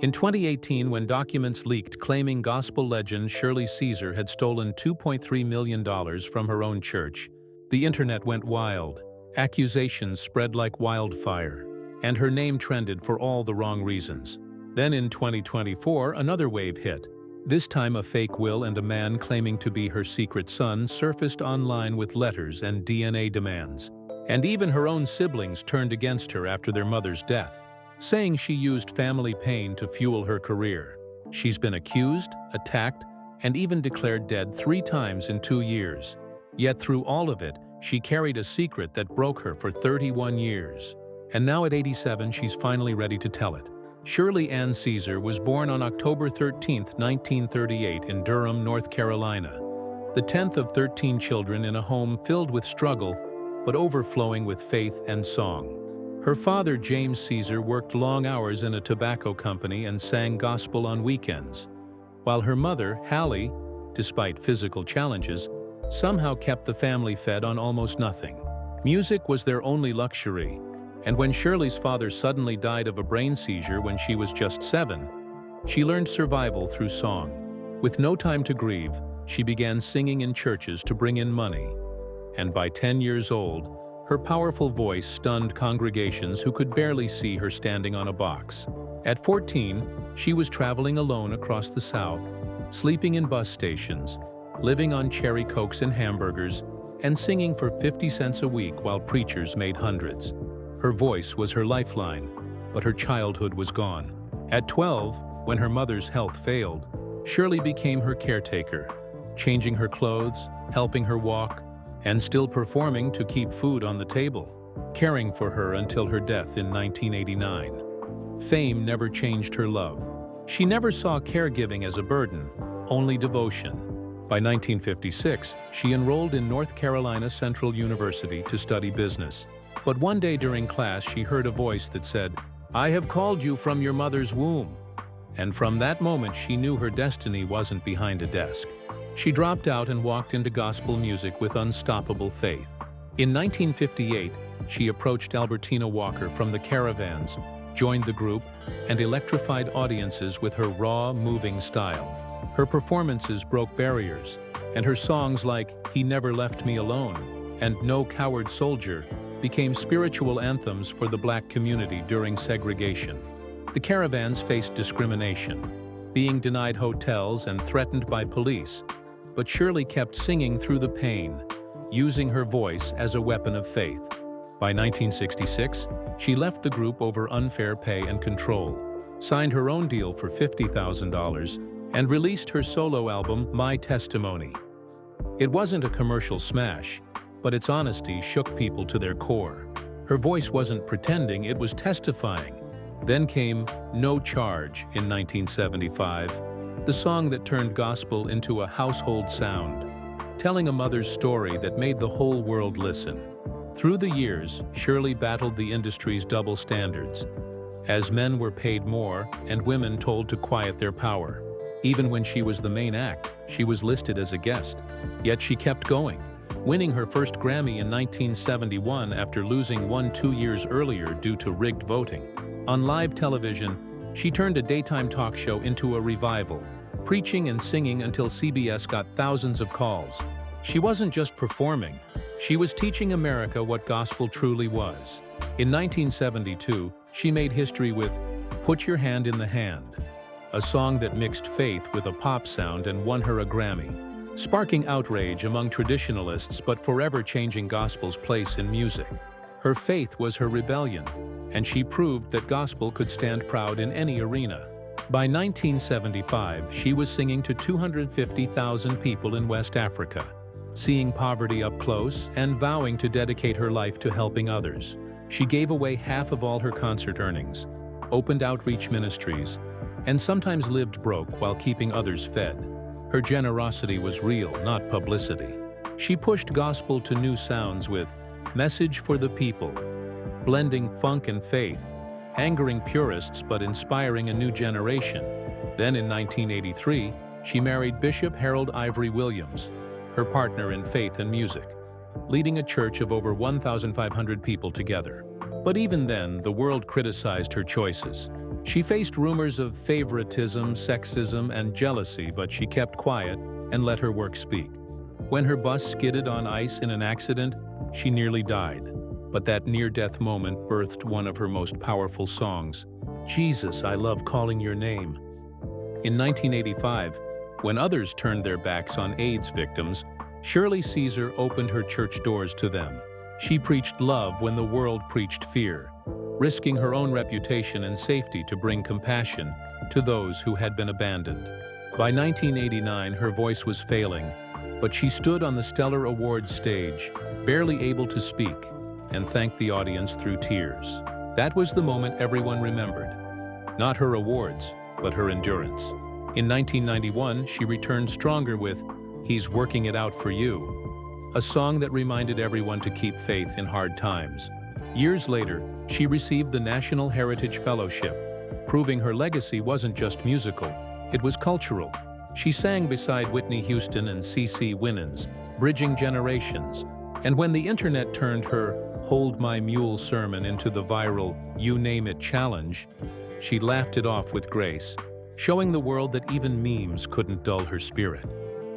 In 2018, when documents leaked claiming gospel legend Shirley Caesar had stolen $2.3 million from her own church, the internet went wild. Accusations spread like wildfire, and her name trended for all the wrong reasons. Then in 2024, another wave hit. This time a fake will and a man claiming to be her secret son surfaced online with letters and DNA demands. And even her own siblings turned against her after their mother's death, saying she used family pain to fuel her career. She's been accused, attacked, and even declared dead 3 times in 2 years. Yet through all of it, she carried a secret that broke her for 31 years. And now at 87, she's finally ready to tell it. Shirley Ann Caesar was born on October 13, 1938 in Durham, North Carolina, the 10th of 13 children in a home filled with struggle, but overflowing with faith and song. Her father, James Caesar, worked long hours in a tobacco company and sang gospel on weekends, while her mother, Hallie, despite physical challenges, somehow kept the family fed on almost nothing. Music was their only luxury, and when Shirley's father suddenly died of a brain seizure when she was just 7, she learned survival through song. With no time to grieve, she began singing in churches to bring in money. And by 10 years old, her powerful voice stunned congregations who could barely see her standing on a box. At 14, she was traveling alone across the South, sleeping in bus stations, living on cherry cokes and hamburgers, and singing for 50 cents a week while preachers made hundreds. Her voice was her lifeline, but her childhood was gone. At 12, when her mother's health failed, Shirley became her caretaker, changing her clothes, helping her walk, and still performing to keep food on the table, caring for her until her death in 1989. Fame never changed her love. She never saw caregiving as a burden, only devotion. By 1956, she enrolled in North Carolina Central University to study business. But one day during class, she heard a voice that said, "I have called you from your mother's womb." And from that moment, she knew her destiny wasn't behind a desk. She dropped out and walked into gospel music with unstoppable faith. In 1958, she approached Albertina Walker from the Caravans, joined the group, and electrified audiences with her raw, moving style. Her performances broke barriers, and her songs like "He Never Left Me Alone" and "No Coward Soldier" became spiritual anthems for the Black community during segregation. The Caravans faced discrimination, being denied hotels and threatened by police, but Shirley kept singing through the pain, using her voice as a weapon of faith. By 1966, she left the group over unfair pay and control, signed her own deal for $50,000, and released her solo album, My Testimony. It wasn't a commercial smash, but its honesty shook people to their core. Her voice wasn't pretending, it was testifying. Then came No Charge in 1975, the song that turned gospel into a household sound, telling a mother's story that made the whole world listen. Through the years, Shirley battled the industry's double standards, as men were paid more and women told to quiet their power. Even when she was the main act, she was listed as a guest. Yet she kept going, winning her first Grammy in 1971 after losing one 2 years earlier due to rigged voting. On live television, she turned a daytime talk show into a revival, preaching and singing until CBS got thousands of calls. She wasn't just performing, she was teaching America what gospel truly was. In 1972, she made history with Put Your Hand in the Hand, a song that mixed faith with a pop sound and won her a Grammy, sparking outrage among traditionalists but forever changing gospel's place in music. Her faith was her rebellion, and she proved that gospel could stand proud in any arena. By 1975, she was singing to 250,000 people in West Africa, seeing poverty up close and vowing to dedicate her life to helping others. She gave away half of all her concert earnings, opened outreach ministries, and sometimes lived broke while keeping others fed. Her generosity was real, not publicity. She pushed gospel to new sounds with Message for the People, blending funk and faith, angering purists but inspiring a new generation. Then in 1983, she married Bishop Harold Ivory Williams, her partner in faith and music, leading a church of over 1,500 people together. But even then, the world criticized her choices. She faced rumors of favoritism, sexism, and jealousy, but she kept quiet and let her work speak. When her bus skidded on ice in an accident, she nearly died. But that near-death moment birthed one of her most powerful songs, "Jesus, I Love Calling Your Name." In 1985, when others turned their backs on AIDS victims, Shirley Caesar opened her church doors to them. She preached love when the world preached fear, risking her own reputation and safety to bring compassion to those who had been abandoned. By 1989, her voice was failing, but she stood on the Stellar Awards stage, barely able to speak, and thanked the audience through tears. That was the moment everyone remembered. Not her awards, but her endurance. In 1991, she returned stronger with "He's Working It Out for You," a song that reminded everyone to keep faith in hard times. Years later, she received the National Heritage Fellowship, proving her legacy wasn't just musical, it was cultural. She sang beside Whitney Houston and CeCe Winans, bridging generations. And when the internet turned her "Hold My Mule" sermon into the viral "You Name It" challenge, she laughed it off with grace, showing the world that even memes couldn't dull her spirit.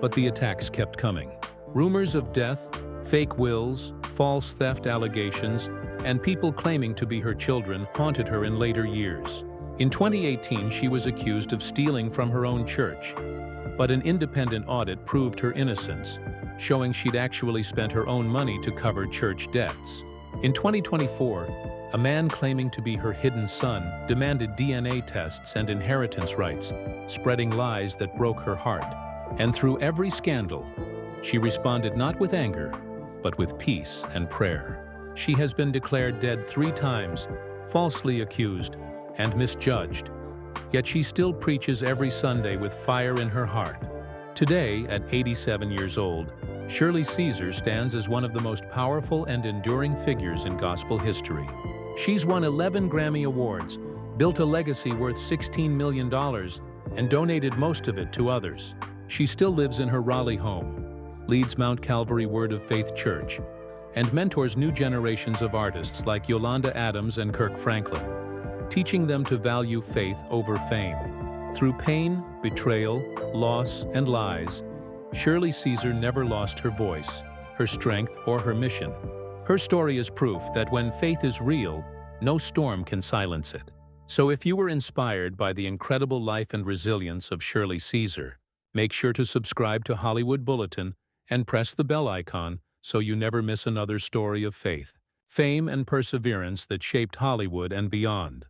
But the attacks kept coming. Rumors of death, fake wills, false theft allegations, and people claiming to be her children haunted her in later years. In 2018, she was accused of stealing from her own church, but an independent audit proved her innocence, showing she'd actually spent her own money to cover church debts. In 2024, a man claiming to be her hidden son demanded DNA tests and inheritance rights, spreading lies that broke her heart. And through every scandal, she responded not with anger, but with peace and prayer. She has been declared dead 3 times, falsely accused, and misjudged. Yet she still preaches every Sunday with fire in her heart. Today, at 87 years old, Shirley Caesar stands as one of the most powerful and enduring figures in gospel history. She's won 11 Grammy Awards, built a legacy worth $16 million, and donated most of it to others. She still lives in her Raleigh home, leads Mount Calvary Word of Faith Church, and mentors new generations of artists like Yolanda Adams and Kirk Franklin, teaching them to value faith over fame. Through pain, betrayal, loss, and lies, Shirley Caesar never lost her voice, her strength, or her mission. Her story is proof that when faith is real, no storm can silence it. So if you were inspired by the incredible life and resilience of Shirley Caesar, make sure to subscribe to Hollywood Bulletin and press the bell icon so you never miss another story of faith, fame, and perseverance that shaped Hollywood and beyond.